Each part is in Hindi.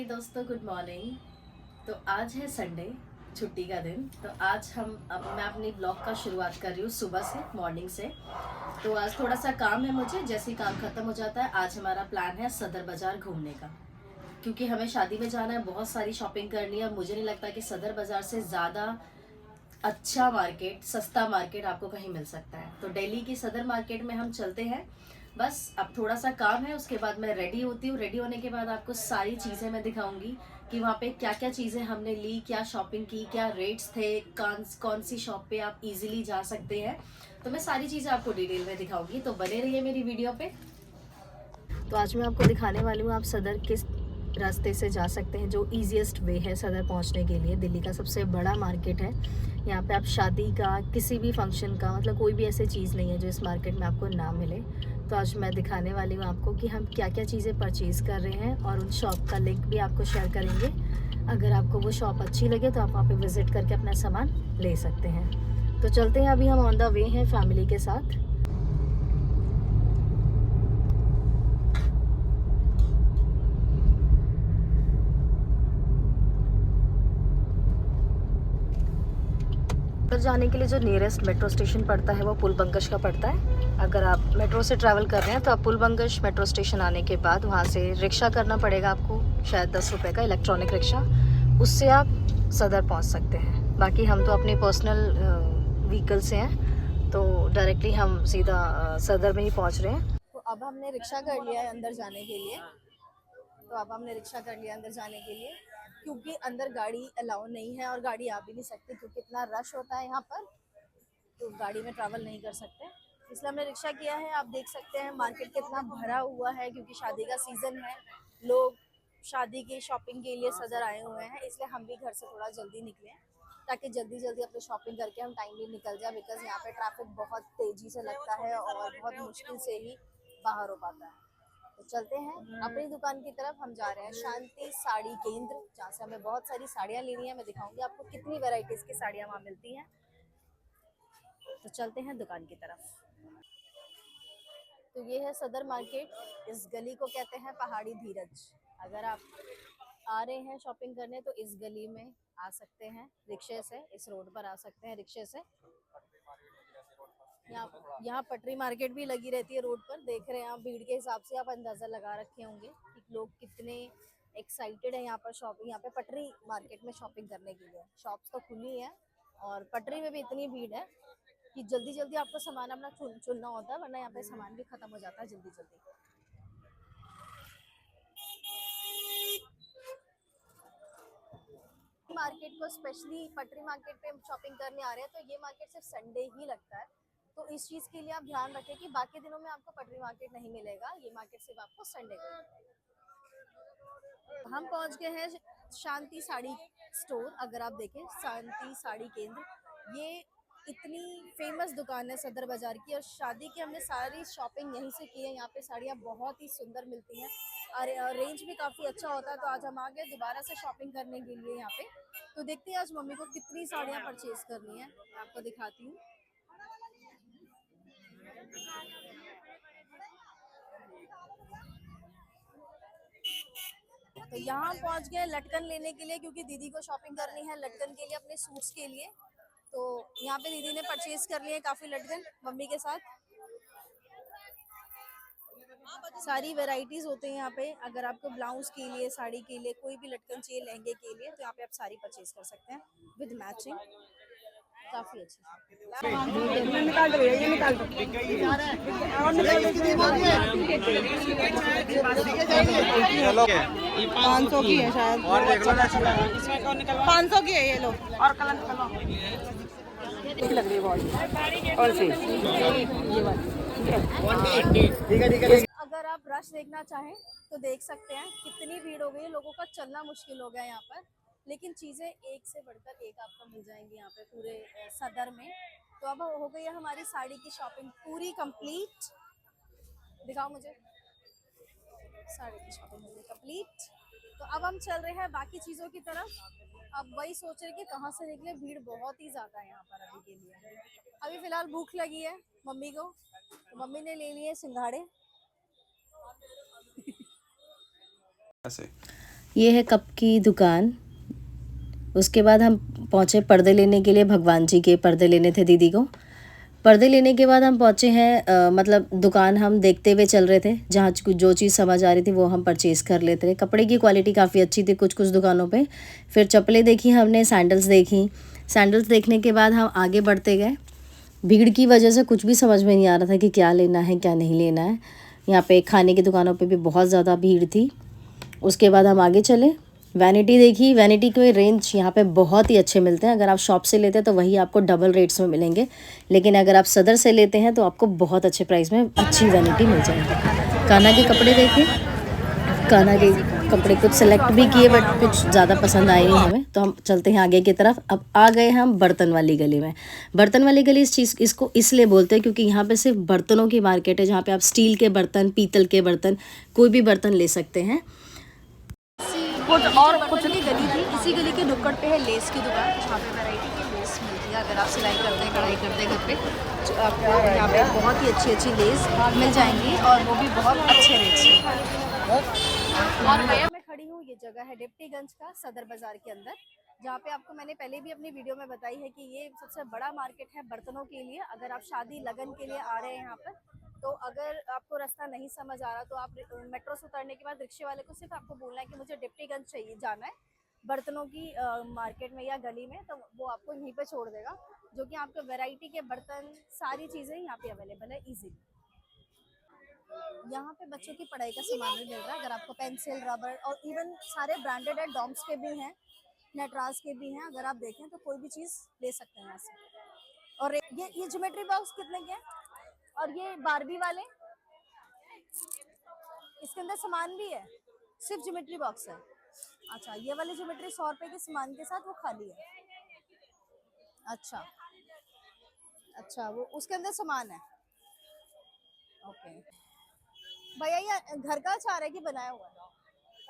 हे दोस्तों, गुड मॉर्निंग। तो आज है संडे, छुट्टी का दिन। तो आज मैं अपनी ब्लॉग का शुरुआत कर रही हूँ सुबह से, मॉर्निंग से। तो आज थोड़ा सा काम है मुझे, जैसे ही काम खत्म हो जाता है आज हमारा प्लान है सदर बाज़ार घूमने का, क्योंकि हमें शादी में जाना है, बहुत सारी शॉपिंग करनी है और मुझे नहीं लगता कि सदर बाज़ार से ज़्यादा अच्छा मार्केट, सस्ता मार्केट आपको कहीं मिल सकता है। तो दिल्ली की सदर मार्केट में हम चलते हैं। बस अब थोड़ा सा काम है, उसके बाद मैं रेडी होती हूँ। रेडी होने के बाद आपको सारी चीज़ें मैं दिखाऊंगी कि वहाँ पे क्या क्या चीज़ें हमने ली, क्या शॉपिंग की, क्या रेट्स थे, कौन सी शॉप पे आप इजीली जा सकते हैं। तो मैं सारी चीज़ें आपको डिटेल में दिखाऊंगी, तो बने रहिए मेरी वीडियो पे। तो आज मैं आपको दिखाने वाली हूँ आप सदर किस रास्ते से जा सकते हैं, जो ईजीएस्ट वे है सदर पहुँचने के लिए। दिल्ली का सबसे बड़ा मार्केट है। यहाँ पे आप शादी का, किसी भी फंक्शन का, मतलब कोई भी ऐसी चीज़ नहीं है जो इस मार्केट में आपको ना मिले। तो आज मैं दिखाने वाली हूँ आपको कि हम क्या क्या चीज़ें परचेज़ कर रहे हैं, और उन शॉप का लिंक भी आपको शेयर करेंगे। अगर आपको वो शॉप अच्छी लगे तो आप वहाँ पे विज़िट करके अपना सामान ले सकते हैं। तो चलते हैं, अभी हम ऑन द वे हैं फैमिली के साथ। उधर जाने के लिए जो नियरेस्ट मेट्रो स्टेशन पड़ता है वो पुलबंगश का पड़ता है। अगर आप मेट्रो से ट्रैवल कर रहे हैं तो आप पुलबंगश मेट्रो स्टेशन आने के बाद वहाँ से रिक्शा करना पड़ेगा आपको, शायद 10 रुपये का इलेक्ट्रॉनिक रिक्शा। उससे आप सदर पहुँच सकते हैं। बाकी हम तो अपने पर्सनल व्हीकल से हैं, तो डायरेक्टली हम सीधा सदर में ही पहुँच रहे हैं। तो अब हमने रिक्शा कर लिया है अंदर जाने के लिए। क्योंकि अंदर गाड़ी अलाउ नहीं है और गाड़ी आ भी नहीं सकती, क्योंकि इतना रश होता है यहाँ पर, तो गाड़ी में ट्रैवल नहीं कर सकते। इसलिए हमने रिक्शा किया है। आप देख सकते हैं मार्केट कितना भरा हुआ है, क्योंकि शादी का सीज़न है। लोग शादी की शॉपिंग के लिए सदर आए हुए हैं, इसलिए हम भी घर से थोड़ा जल्दी निकले ताकि जल्दी जल्दी अपनी शॉपिंग करके हम टाइमली निकल जाए। बिकॉज यहाँ पे ट्रैफिक बहुत तेज़ी से लगता है और बहुत मुश्किल से ही बाहर हो पाता है। तो चलते हैं अपनी दुकान की तरफ। हम जा रहे हैं शांति साड़ी केंद्र, जहाँ से हमें बहुत सारी साड़ियाँ लेनी है। मैं दिखाऊंगी आपको कितनी वैरायटीज़ की साड़ियाँ वहाँ मिलती हैं। तो चलते हैं दुकान की तरफ। तो ये है सदर मार्केट। इस गली को कहते हैं पहाड़ी धीरज। अगर आप आ रहे हैं शॉपिंग करने तो इस गली में आ सकते हैं रिक्शे से, इस रोड पर आ सकते हैं रिक्शे से। यहाँ पटरी मार्केट भी लगी रहती है रोड पर। देख रहे हैं आप, भीड़ के हिसाब से आप अंदाज़ा लगा रखे होंगे कि लोग कितने एक्साइटेड है यहाँ पर शॉपिंग, यहाँ पे पटरी मार्केट में शॉपिंग करने के लिए। शॉप्स तो खुली है और पटरी में भी इतनी भीड़ है कि जल्दी जल्दी आपको सामान अपना चुनना होता है, वरना यहाँ पे सामान भी खत्म हो जाता है जल्दी जल्दी। मार्केट को स्पेशली पटरी मार्केट पे शॉपिंग करने आ रहे हैं, तो ये मार्केट सिर्फ संडे ही लगता है। तो इस चीज़ के लिए आप ध्यान रखें कि बाकी दिनों में आपको पटरी मार्केट नहीं मिलेगा, ये मार्केट सिर्फ आपको संडे को मिलेगा। हम पहुंच गए हैं शांति साड़ी स्टोर। अगर आप देखें, शांति साड़ी केंद्र, ये इतनी फेमस दुकान है सदर बाज़ार की, और शादी की हमने सारी शॉपिंग यहीं से की है। यहाँ पे साड़ियाँ बहुत ही सुंदर मिलती हैं और रेंज भी काफ़ी अच्छा होता है। तो आज हम आ गए दोबारा से शॉपिंग करने के लिए यहाँ पे। तो देखते हैं आज मम्मी को कितनी साड़ियाँ परचेज करनी है, आपको दिखाती हूँ। तो यहाँ पहुँच गए लटकन लेने के लिए, क्योंकि दीदी को शॉपिंग करनी है लटकन के लिए, अपने सूट्स के लिए। तो यहाँ पे दीदी ने परचेज कर लिए काफ़ी लटकन मम्मी के साथ। सारी वैरायटीज होते हैं यहाँ पे। अगर आपको ब्लाउज के लिए, साड़ी के लिए, कोई भी लटकन चाहिए लहंगे के लिए, तो यहाँ पे आप सारी परचेज कर सकते हैं विद मैचिंग। काफ़ी अच्छी। निकाल दो, ये निकाल दो। 500 की है शायद, और देख लो ना, 500 की है ये लो। और कलर निकलवा लग रही है बहुत। और सी ये वाली ठीक है। अगर आप रश देखना चाहें तो देख सकते हैं कितनी भीड़ हो गई है, लोगों का चलना मुश्किल हो गया है यहाँ पर। लेकिन चीज़ें एक से बढ़कर एक आपको मिल जाएंगी यहाँ पे पूरे सदर में। तो अब हो गई है हमारी साड़ी की शॉपिंग पूरी कंप्लीट। दिखाओ मुझे, साड़ी की शॉपिंग हो गई कंप्लीट। तो अब हम चल रहे हैं बाकी चीज़ों की तरफ। अब वही सोच रहे कि कहाँ से निकले, भीड़ बहुत ही ज़्यादा है यहाँ पर अभी के लिए। अभी फ़िलहाल भूख लगी है मम्मी को, तो मम्मी ने ले लिए सिंघाड़े। ये है कप की दुकान। उसके बाद हम पहुँचे पर्दे लेने के लिए, भगवान जी के पर्दे लेने थे दीदी को। पर्दे लेने के बाद हम पहुँचे हैं मतलब दुकान हम देखते हुए चल रहे थे, जहाँ जो चीज़ समझ आ रही थी वो हम परचेज़ कर लेते थे। कपड़े की क्वालिटी काफ़ी अच्छी थी कुछ कुछ दुकानों पे। फिर चप्पलें देखी हमने, सैंडल्स देखी। सैंडल्स देखने के बाद हम आगे बढ़ते गए। भीड़ की वजह से कुछ भी समझ में नहीं आ रहा था कि क्या लेना है क्या नहीं लेना है। यहाँ पे खाने की दुकानों पे भी बहुत ज़्यादा भीड़ थी। उसके बाद हम आगे चले, वैनिटी देखी। वैनिटी के रेंज यहाँ पे बहुत ही अच्छे मिलते हैं। अगर आप शॉप से लेते हैं तो वही आपको डबल रेट्स में मिलेंगे, लेकिन अगर आप सदर से लेते हैं तो आपको बहुत अच्छे प्राइस में अच्छी वैनिटी मिल जाएगी। कान्हा के कपड़े देखे, कान्हा के कपड़े कुछ सेलेक्ट भी किए बट कुछ ज़्यादा पसंद आए नहीं हमें, तो हम चलते हैं आगे की तरफ। अब आ गए हम बर्तन वाली गली में। बर्तन वाली गली इसको इसलिए बोलते हैं क्योंकि यहाँ पे सिर्फ बर्तनों की मार्केट है, जहाँ पे आप स्टील के बर्तन, पीतल के बर्तन, कोई भी बर्तन ले सकते हैं। कुछ और कुछ की गली थी, इसी गली के नुक्कड़ पे है लेस की दुकान, जहाँ पे वैरायटी की लेस मिलती है। अगर आप सिलाई करते हैं, कढ़ाई करते हैं घर पे, तो आपको यहाँ पे बहुत ही अच्छी अच्छी लेस मिल जाएंगी और वो भी बहुत अच्छे रेट से। और भैया मैं खड़ी हूँ, ये जगह है डिप्टीगंज का सदर बाज़ार के अंदर, जहाँ पे आपको मैंने पहले भी अपनी वीडियो में बताई है कि ये सबसे बड़ा मार्केट है बर्तनों के लिए। अगर आप शादी लगन के लिए आ रहे हैं यहाँ पर, तो अगर आपको रास्ता नहीं समझ आ रहा तो आप मेट्रो से उतरने के बाद रिक्शे वाले को सिर्फ आपको बोलना है कि मुझे डिप्टीगंज चाहिए जाना है बर्तनों की मार्केट में या गली में, तो वो आपको यहीं पे छोड़ देगा, जो कि आपके वैरायटी के बर्तन सारी चीज़ें यहाँ पे अवेलेबल है इजीली। यहाँ पे बच्चों की पढ़ाई का सामान भी मिल रहा है। अगर आपको पेंसिल, रबर और इवन सारे ब्रांडेड है, डॉम्स के भी हैं, नटराज के भी हैं। अगर आप देखें तो कोई भी चीज़ ले सकते हैं यहाँ से। और ये ज्योमेट्री बॉक्स कितने के हैं? और ये बारबी वाले, इसके अंदर सामान भी है, सिर्फ ज्योमेट्री बॉक्स है। अच्छा, ये वाली ज्योमेट्री 100 रुपए के सामान के साथ वो खाली है। अच्छा अच्छा, वो उसके अंदर सामान है। ओके भैया, ये घर का अचार है कि बनाया हुआ है?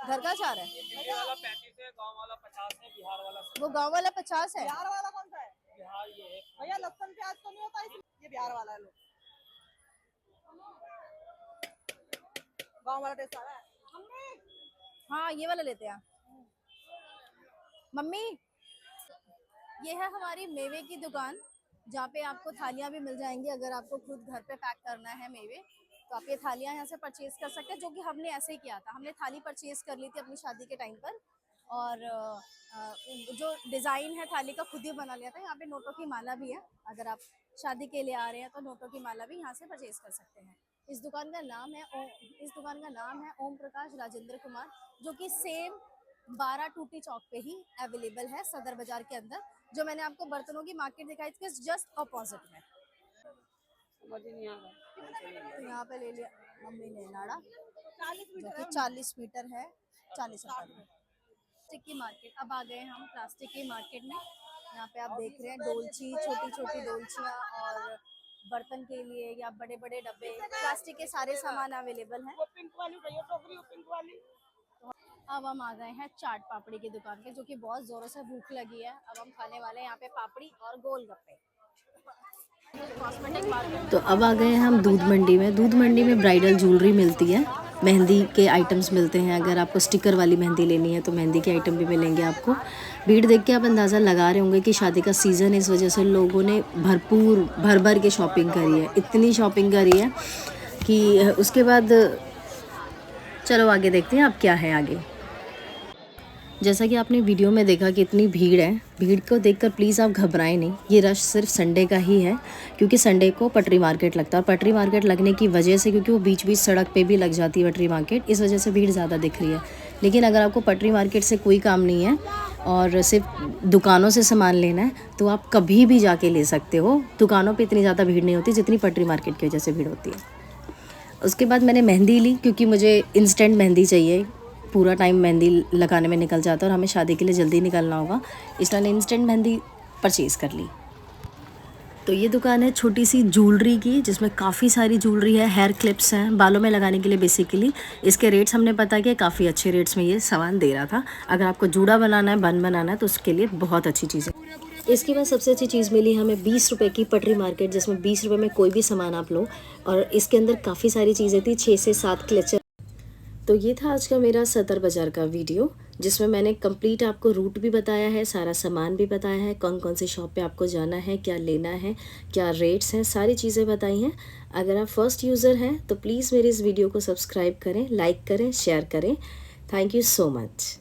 घर का अचार है। ये वाला 35 है, गांव वाला 50 है, बिहार वाला 70। वो गांव वाला 50 है। बिहार वाला कौन सा है? बिहार ये है। भैया लहसुन प्याज तो नहीं होता इसमें? ये बिहार वाला है, लो गांव वाला टेस्ट आ रहा है। हाँ, ये वाला लेते हैं मम्मी। ये है हमारी मेवे की दुकान, जहाँ पे आपको थालियाँ भी मिल जाएंगी। अगर आपको खुद घर पे पैक करना है मेवे, तो आप ये थालियाँ यहाँ से परचेज कर सकते हैं, जो कि हमने ऐसे ही किया था। हमने थाली परचेज कर ली थी अपनी शादी के टाइम पर, और जो डिज़ाइन है थाली का खुद ही बना लिया था। यहाँ पे नोटों की माला भी है, अगर आप शादी के लिए आ रहे हैं तो नोटों की माला भी यहाँ से परचेज कर सकते हैं। इस दुकान का नाम है ओम प्रकाश राजेंद्र कुमार, जो कि सेम 12 टूटी चौक पे ही अवेलेबल है सदर बाजार के अंदर। जो मैंने आपको बर्तनों की मार्केट दिखाई थी, जस्ट अपोजिट में। समझ ही नहीं आ रहा। तो यहाँ पे ले लिया मम्मी ने नाड़ा, जो कि 40 मीटर है, 40 रुपये में। प्लास्टिक की मार्केट, अब आ गए हम प्लास्टिक की मार्केट में। यहाँ पे आप देख रहे हैं डोलची, छोटी छोटी डोलचियाँ, और बर्तन के लिए या बड़े बड़े डब्बे, प्लास्टिक के सारे सामान अवेलेबल हैं। वो पिंक वाली भैया टोकरी, वो पिंक वाली। अब हम आ गए हैं चाट पापड़ी की दुकान पे, जो कि बहुत ज़ोरों से भूख लगी है। अब हम खाने वाले हैं यहाँ पे पापड़ी और गोलगप्पे। Cosmetic market. तो अब आ गए हम दूध मंडी में। दूध मंडी में ब्राइडल ज्वेलरी मिलती है, मेहंदी के आइटम्स मिलते हैं। अगर आपको स्टिकर वाली मेहंदी लेनी है तो मेहंदी के आइटम भी मिलेंगे आपको। भीड़ देख के आप अंदाज़ा लगा रहे होंगे कि शादी का सीज़न है, इस वजह से लोगों ने भरपूर भर के शॉपिंग करी है। इतनी शॉपिंग करी है कि उसके बाद चलो आगे देखते हैं अब क्या है आगे। जैसा कि आपने वीडियो में देखा कि इतनी भीड़ है, भीड़ को देखकर प्लीज़ आप घबराएं नहीं। ये रश सिर्फ संडे का ही है, क्योंकि संडे को पटरी मार्केट लगता है, और पटरी मार्केट लगने की वजह से, क्योंकि वो बीच बीच सड़क पे भी लग जाती है पटरी मार्केट, इस वजह से भीड़ ज़्यादा दिख रही है। लेकिन अगर आपको पटरी मार्केट से कोई काम नहीं है और सिर्फ दुकानों से सामान लेना है, तो आप कभी भी जाके ले सकते हो। दुकानों पर इतनी ज़्यादा भीड़ नहीं होती जितनी पटरी मार्केट की वजह से भीड़ होती है। उसके बाद मैंने मेहंदी ली, क्योंकि मुझे इंस्टेंट मेहंदी चाहिए। पूरा टाइम मेहंदी लगाने में निकल जाता है और हमें शादी के लिए जल्दी निकलना होगा, इसलिए मैंने इंस्टेंट मेहंदी परचेज़ कर ली। तो ये दुकान है छोटी सी ज्वेलरी की, जिसमें काफ़ी सारी ज्वेलरी है, हेयर क्लिप्स हैं, बालों में लगाने के लिए बेसिकली। इसके रेट्स हमने पता किया, काफ़ी अच्छे रेट्स में ये सामान दे रहा था। अगर आपको जूड़ा बनाना है, बन बनाना है, तो उसके लिए बहुत अच्छी चीज़ है। इसके बाद सबसे अच्छी चीज़ मिली हमें 20 रुपये की पटरी मार्केट, जिसमें 20 रुपये में कोई भी सामान आप लो, और इसके अंदर काफ़ी सारी चीज़ें थी, 6 से 7 क्लचर। तो ये था आज का मेरा सदर बाज़ार का वीडियो। जिसमें मैंने कंप्लीट आपको रूट भी बताया है, सारा सामान भी बताया है, कौन कौन सी शॉप पे आपको जाना है, क्या लेना है, क्या रेट्स हैं, सारी चीज़ें बताई हैं। अगर आप फर्स्ट यूज़र हैं तो प्लीज़ मेरे इस वीडियो को सब्सक्राइब करें, लाइक करें, शेयर करें। Thank you so much.